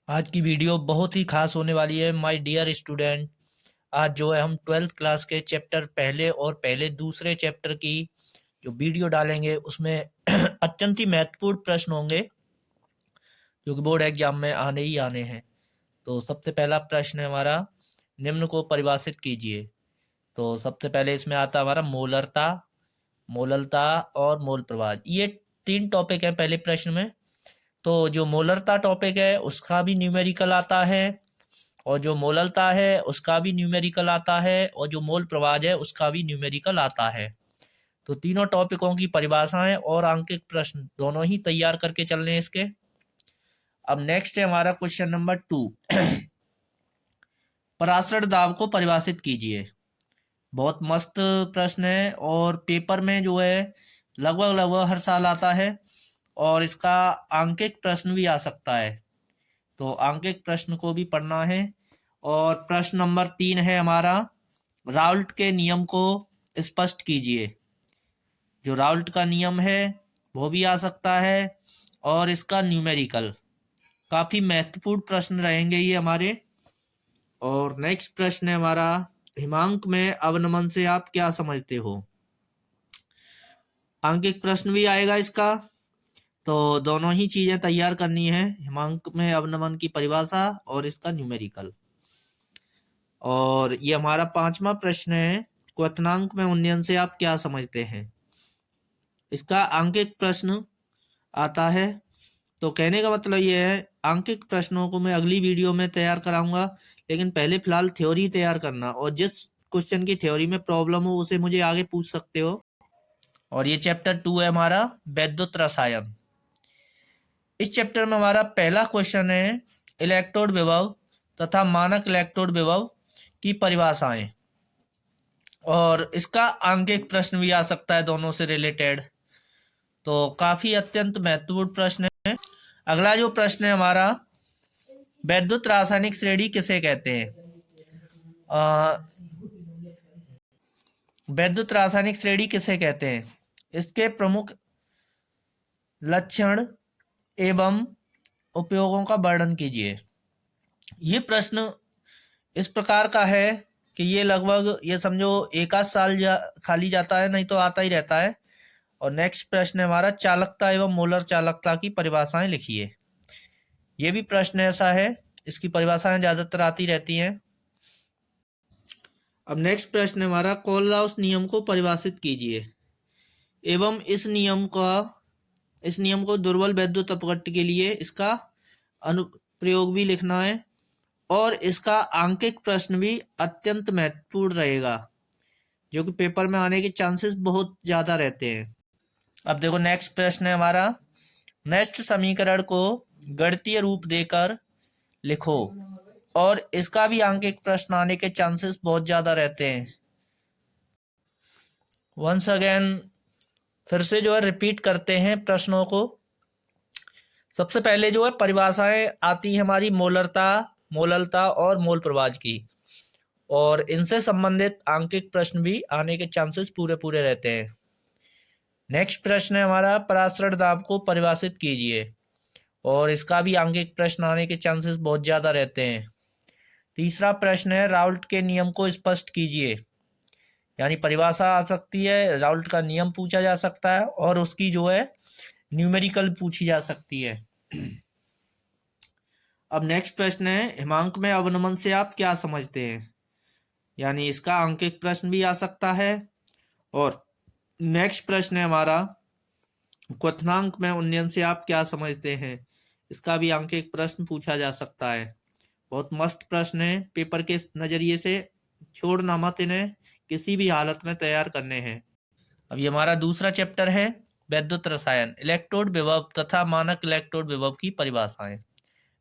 आज की वीडियो बहुत ही खास होने वाली है माय डियर स्टूडेंट। आज जो है हम 12th क्लास के चैप्टर पहले और पहले दूसरे चैप्टर की जो वीडियो डालेंगे उसमें अत्यंत ही महत्वपूर्ण प्रश्न होंगे जो कि बोर्ड एग्जाम में आने ही आने हैं। तो सबसे पहला प्रश्न है हमारा, निम्न को परिभाषित कीजिए। तो सबसे पहले इसमें आता है हमारा मोलरता, मोललता और मोल प्रवाह। ये तीन टॉपिक हैं पहले प्रश्न में। तो जो मोलरता टॉपिक है उसका भी न्यूमेरिकल आता है, और जो मोललता है उसका भी न्यूमेरिकल आता है, और जो मोल प्रवाह है उसका भी न्यूमेरिकल आता है। तो तीनों टॉपिकों की परिभाषाएं और आंकिक प्रश्न दोनों ही तैयार करके चलने हैं इसके। अब नेक्स्ट है हमारा क्वेश्चन नंबर 2। पराशर दाब को परिभाषित कीजिए। बहुत मस्त प्रश्न है और पेपर में जो है लगभग लगभग हर साल आता है, और इसका आंकिक प्रश्न भी आ सकता है। तो आंकिक प्रश्न को भी पढ़ना है। और प्रश्न नंबर 3 है हमारा, राउल्ट के नियम को स्पष्ट कीजिए। जो राउल्ट का नियम है वो भी आ सकता है, और इसका न्यूमेरिकल। काफी महत्वपूर्ण प्रश्न रहेंगे ये हमारे। और नेक्स्ट प्रश्न है हमारा, हिमांक में अवनमन से आप क्या समझते हो। आंकिक प्रश्न भी आएगा इसका। तो दोनों ही चीजें तैयार करनी है, हिमांक में अवनमन की परिभाषा और इसका न्यूमेरिकल। और ये हमारा 5वां प्रश्न है, क्वथनांक में उन्नयन से आप क्या समझते हैं। इसका आंकिक प्रश्न आता है। तो कहने का मतलब ये है, आंकिक प्रश्नों को मैं अगली वीडियो में तैयार कराऊंगा, लेकिन पहले फिलहाल थ्योरी तैयार करना, और जिस क्वेश्चन की थ्योरी में प्रॉब्लम हो उसे मुझे आगे पूछ सकते हो। और ये चैप्टर 2 है हमारा, वैद्युत रसायन। इस चैप्टर में हमारा पहला क्वेश्चन है, इलेक्ट्रोड विभव तथा मानक इलेक्ट्रोड विभव की परिभाषाएं। और इसका आंकिक प्रश्न भी आ सकता है दोनों से रिलेटेड। तो काफी अत्यंत महत्वपूर्ण प्रश्न है। अगला जो प्रश्न है हमारा, वैद्युत रासायनिक श्रेणी किसे कहते हैं। वैद्युत रासायनिक श्रेणी किसे कहते हैं, इसके प्रमुख लक्षण एवं उपयोगों का वर्णन कीजिए। ये प्रश्न इस प्रकार का है कि ये लगभग ये समझो एक आध साल खाली जाता है, नहीं तो आता ही रहता है। और नेक्स्ट प्रश्न है हमारा, चालकता एवं मोलर चालकता की परिभाषाएं लिखिए। ये भी प्रश्न ऐसा है, इसकी परिभाषाएं ज्यादातर आती रहती हैं। अब नेक्स्ट प्रश्न है हमारा, कोलराउस नियम को परिभाषित कीजिए एवं इस नियम को दुर्बल वैद्युत अपघट्य के लिए इसका अनुप्रयोग भी लिखना है। और इसका आंकिक प्रश्न भी अत्यंत महत्वपूर्ण रहेगा, जो कि पेपर में आने के चांसेस बहुत ज्यादा रहते हैं। अब देखो नेक्स्ट प्रश्न है हमारा, नेक्स्ट समीकरण को गणितीय रूप देकर लिखो। और इसका भी आंकिक प्रश्न आने के चांसेस बहुत ज्यादा रहते हैं। वंस अगेन फिर से जो है रिपीट करते हैं प्रश्नों को। सबसे पहले जो है परिभाषाएं आती है हमारी मोलरता, मोललता और मोल प्रवाह की, और इनसे संबंधित आंकिक प्रश्न भी आने के चांसेस पूरे पूरे रहते हैं। नेक्स्ट प्रश्न है हमारा, पराशर दाब को परिभाषित कीजिए, और इसका भी आंकिक प्रश्न आने के चांसेस बहुत ज्यादा रहते हैं। तीसरा प्रश्न है, राउल्ट के नियम को स्पष्ट कीजिए। यानी परिभाषा आ सकती है, राउल्ट का नियम पूछा जा सकता है, और उसकी जो है न्यूमेरिकल पूछी जा सकती है। अब नेक्स्ट प्रश्न है, हिमांक में अवनमन से आप क्या समझते हैं। यानी इसका आंकिक प्रश्न भी आ सकता है। और नेक्स्ट प्रश्न है हमारा, क्वथनांक में उन्नयन से आप क्या समझते हैं। इसका भी आंकिक प्रश्न पूछा जा सकता है। बहुत मस्त प्रश्न है, पेपर के नजरिए से छोड़ना मत, इन्हें किसी भी हालत में तैयार करने हैं। अब ये हमारा दूसरा चैप्टर है, वैद्युत रसायन, इलेक्ट्रोड विभव तथा मानक इलेक्ट्रोड विभव की परिभाषाएं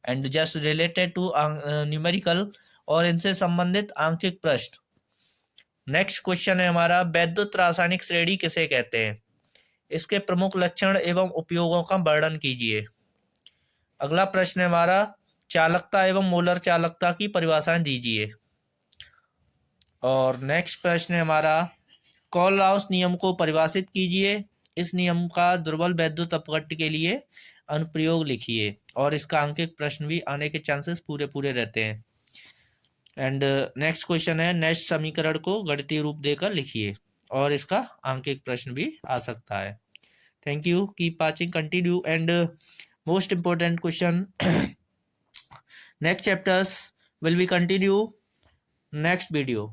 and just related to numerical, और इनसे संबंधित आंकिक प्रश्न। नेक्स्ट क्वेश्चन है हमारा, वैद्युत रासायनिक श्रेणी किसे कहते हैं, इसके प्रमुख लक्षण एवं उपयोगों का वर्णन कीजिए। अगला प्रश्न है हमारा, चालकता एवं मोलर चालकता की परिभाषाएं दीजिए। और नेक्स्ट प्रश्न है हमारा, कोलराउस नियम को परिभाषित कीजिए इस नियम का दुर्बल वैद्युत अपघट्य के लिए अनुप्रयोग लिखिए, और इसका अंकित प्रश्न भी आने के चांसेस पूरे पूरे रहते हैं। एंड नेक्स्ट क्वेश्चन है, नेक्स्ट समीकरण को गणितीय रूप देकर लिखिए, और इसका अंकित प्रश्न भी आ सकता है। Thank you, keep watching, continue, and most important question next chapters will be continue next video.